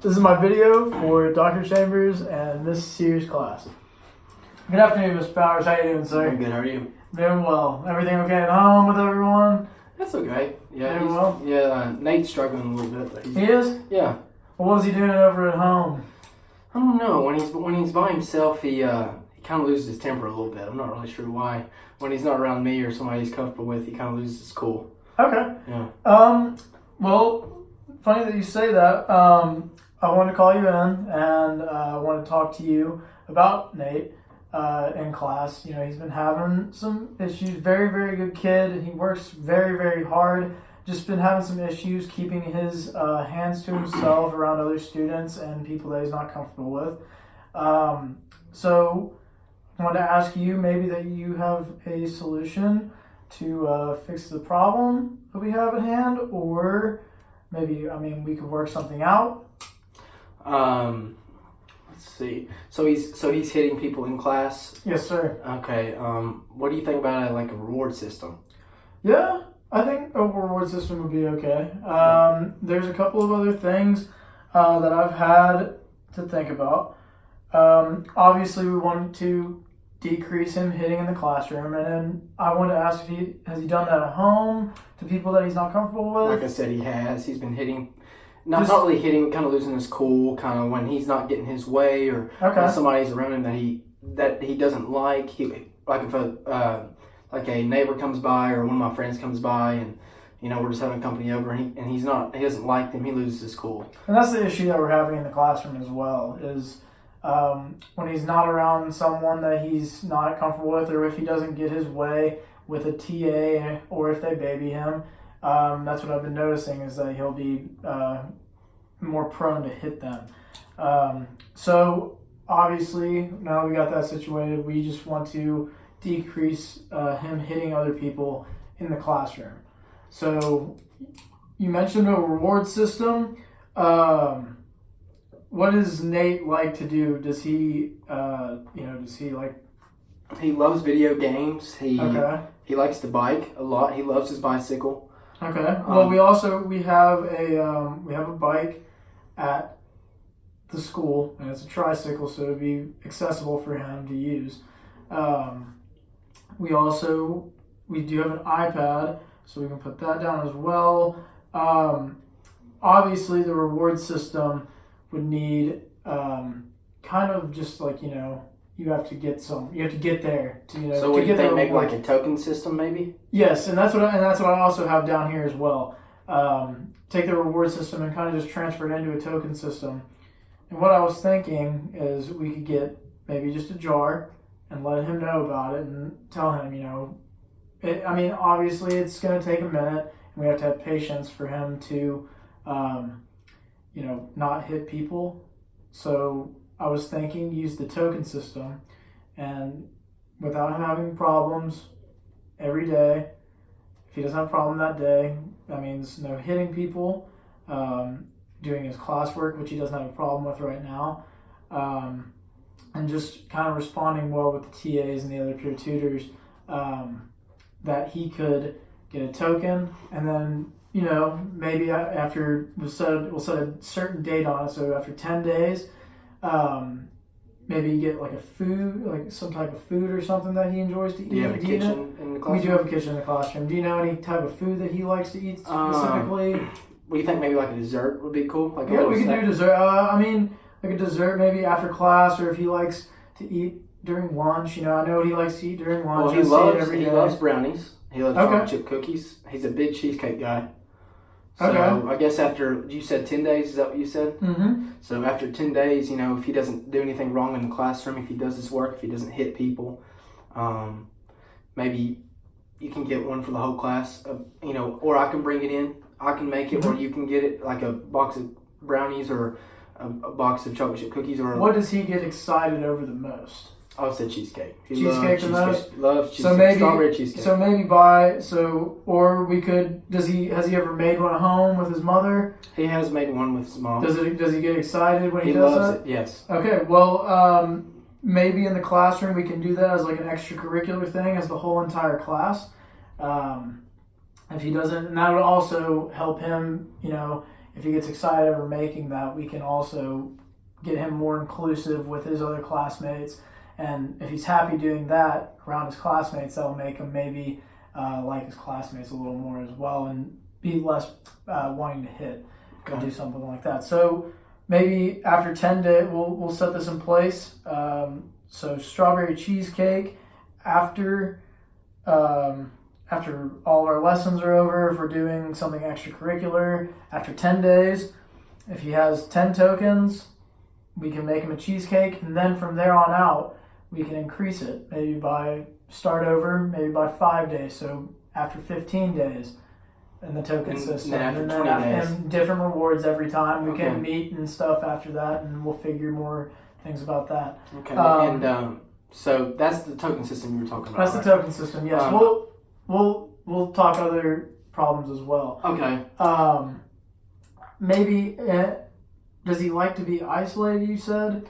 This is my video for Dr. Chambers and Miss Sears' class. Good afternoon, Miss Powers. How you doing, sir? I'm good. How are you? Doing well. Everything okay at home with everyone? That's okay. Yeah. Doing well? Yeah. Nate's struggling a little bit. But He is? Yeah. Well, what is he doing over at home? I don't know. When he's by himself, he kind of loses his temper a little bit. I'm not really sure why. When he's not around me or somebody he's comfortable with, he kind of loses his cool. Okay. Yeah. Well, funny that you say that. I wanted to call you in and I want to talk to you about Nate in class. You know, he's been having some issues. Very, very good kid. He works very, very hard. Just been having some issues keeping his hands to himself around other students and people that he's not comfortable with. So I wanted to ask you maybe that you have a solution to fix the problem that we have at hand, or maybe, we could work something out. Let's see. So he's hitting people in class. Yes, sir. Okay. What do you think about a reward system? Yeah, I think a reward system would be okay. There's a couple of other things that I've had to think about. Obviously, we wanted to decrease him hitting in the classroom, and then I wanted to ask if has he done that at home to people that he's not comfortable with? Like I said, he has. He's been hitting. Not really hitting, kind of losing his cool, kind of when he's not getting his way, or when somebody's around him that he doesn't like. Like if a neighbor comes by or one of my friends comes by, and we're just having company over, and he doesn't like them, he loses his cool. And that's the issue that we're having in the classroom as well. Is when he's not around someone that he's not comfortable with, or if he doesn't get his way with a TA, or if they baby him. That's what I've been noticing, is that he'll be more prone to hit them. So obviously now we got that situated, we just want to decrease him hitting other people in the classroom. So you mentioned a reward system. What does Nate like to do? Does he He loves video games. He likes to bike a lot. He loves his bicycle. Okay. Well, we have a bike at the school, and it's a tricycle, so it'd be accessible for him to use. We do have an iPad, so we can put that down as well. Obviously, the reward system would need kind of just you have to get there to So what do you think? Maybe like a token system, maybe? Yes, and that's what I also have down here as well. Take the reward system and kind of just transfer it into a token system. And what I was thinking is we could get maybe just a jar and let him know about it and tell him, obviously it's going to take a minute, and we have to have patience for him to, not hit people. So I was thinking use the token system, and without him having problems every day, if he doesn't have a problem that day, that means no hitting people, doing his classwork, which he doesn't have a problem with right now, and just kind of responding well with the TAs and the other peer tutors, that he could get a token, and then maybe after we'll set a certain date on it. So after 10 days, maybe get some type of food or something that he enjoys to eat. Do you have a kitchen in the classroom? We do have a kitchen in the classroom. Do you know any type of food that he likes to eat specifically? What do you think? Maybe like a dessert would be cool. We can do dessert. Like a dessert maybe after class, or if he likes to eat during lunch. I know he likes to eat during lunch. Well, he loves brownies. He loves chocolate chip cookies. He's a big cheesecake guy. So I guess after, you said 10 days, is that what you said? Mm-hmm. So after 10 days, if he doesn't do anything wrong in the classroom, if he does his work, if he doesn't hit people, maybe you can get one for the whole class, or I can bring it in. I can make it, or you can get it, like a box of brownies or a box of chocolate chip cookies. Or what does he get excited over the most? I would say cheesecake. Cheesecake the most? Loves cheesecake. Strawberry cheesecake. So maybe has he ever made one at home with his mother? He has made one with his mom. Does he get excited when he does loves that? It, yes. Okay, well, maybe in the classroom we can do that as like an extracurricular thing as the whole entire class. If he doesn't, and that would also help him, if he gets excited over making that, we can also get him more inclusive with his other classmates. And if he's happy doing that around his classmates, that'll make him maybe like his classmates a little more as well and be less wanting to hit or do something like that. So maybe after 10 days, we'll set this in place. So strawberry cheesecake after all of our lessons are over, if we're doing something extracurricular, after 10 days, if he has 10 tokens, we can make him a cheesecake, and then from there on out, we can increase it, maybe by 5 days, so after 15 days in the token system. And then after 20 days. Different rewards every time. We can meet and stuff after that, and we'll figure more things about that. Okay, so that's the token system you were talking about. That's the token system, yes. We'll talk other problems as well. Okay. Maybe, does he like to be isolated, you said?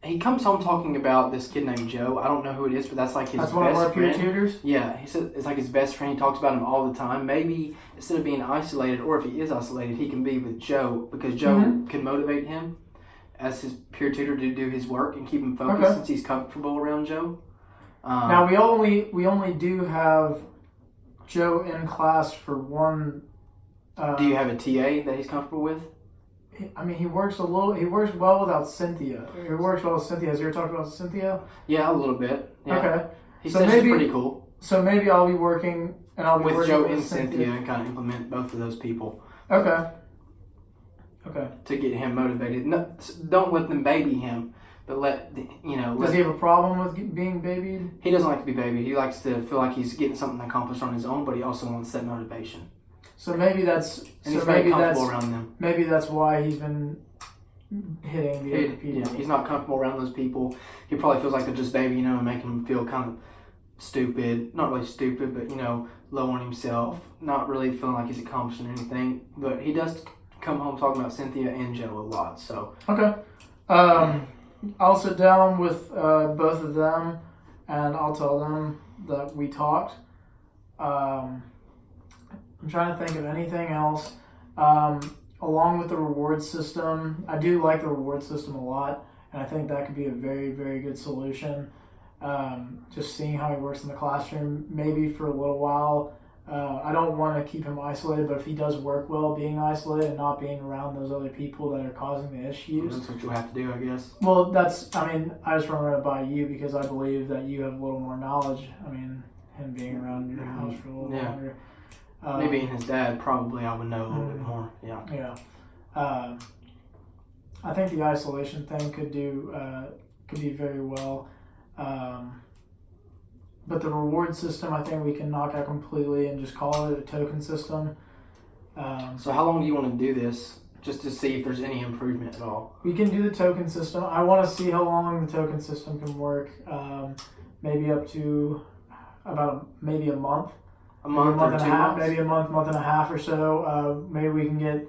He comes home talking about this kid named Joe. I don't know who it is, but that's like his best friend. That's one of our peer tutors? Yeah, he said it's like his best friend. He talks about him all the time. Maybe instead of being isolated, or if he is isolated, he can be with Joe, because Joe can motivate him as his peer tutor to do his work and keep him focused since he's comfortable around Joe. Now, we only do have Joe in class for one... do you have a TA that he's comfortable with? I mean, he works well without Cynthia. He works well with Cynthia. Has you ever talked about Cynthia? Yeah, a little bit. Yeah. Okay. He says she's pretty cool. So maybe I'll be working with Joe and Cynthia and kind of implement both of those people. Okay. To get him motivated. No, don't let them baby him, but Does he have a problem with being babied? He doesn't like to be babied. He likes to feel like he's getting something accomplished on his own, but he also wants that motivation. So maybe that's... And he's very comfortable around them. Maybe that's why he's been hitting the other people. Yeah, he's not comfortable around those people. He probably feels like they're just babying him and making him feel kind of stupid. Not really stupid, but, low on himself. Not really feeling like he's accomplishing anything. But he does come home talking about Cynthia and Joe a lot, so... Okay. I'll sit down with both of them, and I'll tell them that we talked. I'm trying to think of anything else. Along with the reward system, I do like the reward system a lot, and I think that could be a very, very good solution. Just seeing how he works in the classroom, maybe for a little while. I don't want to keep him isolated, but if he does work well being isolated and not being around those other people that are causing the issues. That's what you'll have to do, I guess. Well, I just want to run it by you because I believe that you have a little more knowledge. I mean, him being around your house for a little longer. Maybe being his dad, probably I would know a little bit more. Yeah. Yeah. I think the isolation thing could be very well. But the reward system, I think we can knock out completely and just call it a token system. So how long do you want to do this, just to see if there's any improvement at all? We can do the token system. I want to see how long the token system can work. Maybe up to maybe a month. A month or 2 months? Maybe a month and a half or so. Maybe we can get,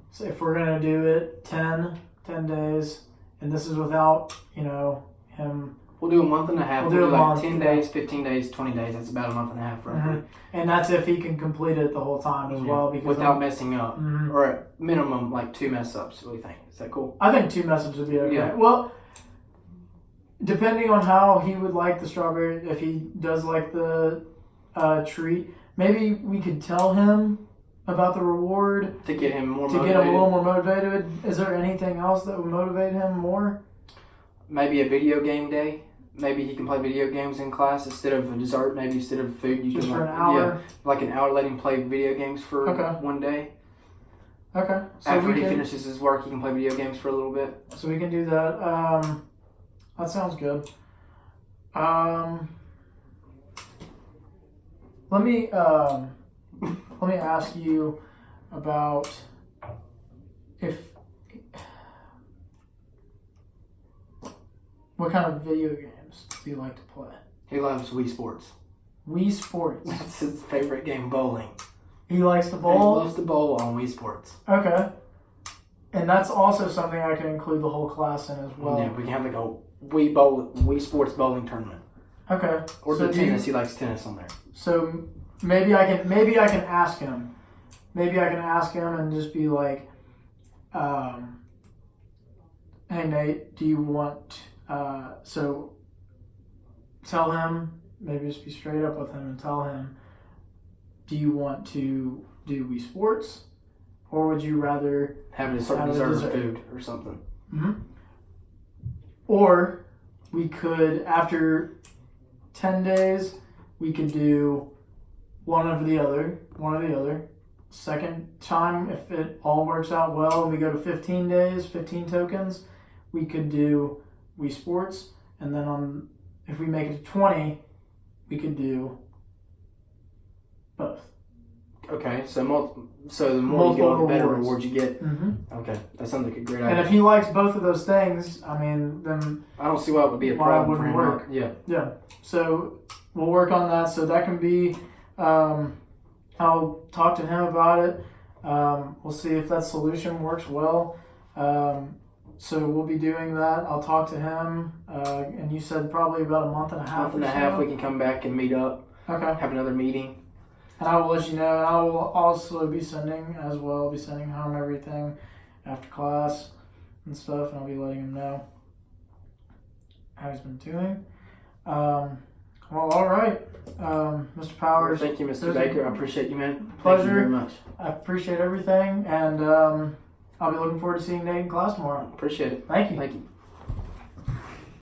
so if we're going to do it, 10 days, and this is without, him. We'll do a month and a half. We'll do like 10 days, 15 days, 20 days. That's about a month and a half, roughly. Mm-hmm. And that's if he can complete it the whole time as well. Because without messing up. Mm-hmm. Or at minimum, 2 mess-ups. What do you think? Is that cool? I think 2 mess-ups would be okay. Yeah. Well, depending on how he would like the strawberry, if he does like the treat, maybe we could tell him about the reward. To get him more motivated. To get him a little more motivated. Is there anything else that would motivate him more? Maybe a video game day. Maybe he can play video games in class instead of a dessert. Maybe instead of food, you just can for an hour. Yeah, an hour. Let him play video games for one day. Okay. So after he finishes his work, he can play video games for a little bit. So we can do that. That sounds good. Let me ask you about what kind of video games do you like to play? He loves Wii Sports. Wii Sports? That's his favorite game, bowling. He likes to bowl? He loves to bowl on Wii Sports. Okay. And that's also something I can include the whole class in as well. Yeah, we can have a Wii Sports bowling tournament. Okay. Or so tennis. He likes tennis on there. So maybe I can ask him maybe I can ask him and just be like, hey Nate, do you want, so tell him, maybe just be straight up with him and tell him, do you want to do Wii Sports, or would you rather have a certain dessert food or something? Mm-hmm. Or we could, after 10 days, we could do one or the other. Second time, if it all works out well and we go to 15 days, 15 tokens, we could do Wii Sports. And then if we make it to 20, we could do both. Okay, so the more you go, the better rewards you get. Mm-hmm. Okay, that sounds like a great idea. And if he likes both of those things, I mean, then I don't see why it would be a problem for him. Work. Yeah. So we'll work on that. So that can be. I'll talk to him about it. We'll see if that solution works well. So we'll be doing that. I'll talk to him. And you said probably about a month and a half. Month and a half, we can come back and meet up. Okay. Have another meeting. And I will let you know. And I will also be sending home everything after class and stuff. And I'll be letting him know how he's been doing. Well, all right. Mr. Powers. Thank you, Mr. Baker. I appreciate you, man. Pleasure. Thank you very much. I appreciate everything. And I'll be looking forward to seeing Nate in class tomorrow. Appreciate it. Thank you. Thank you.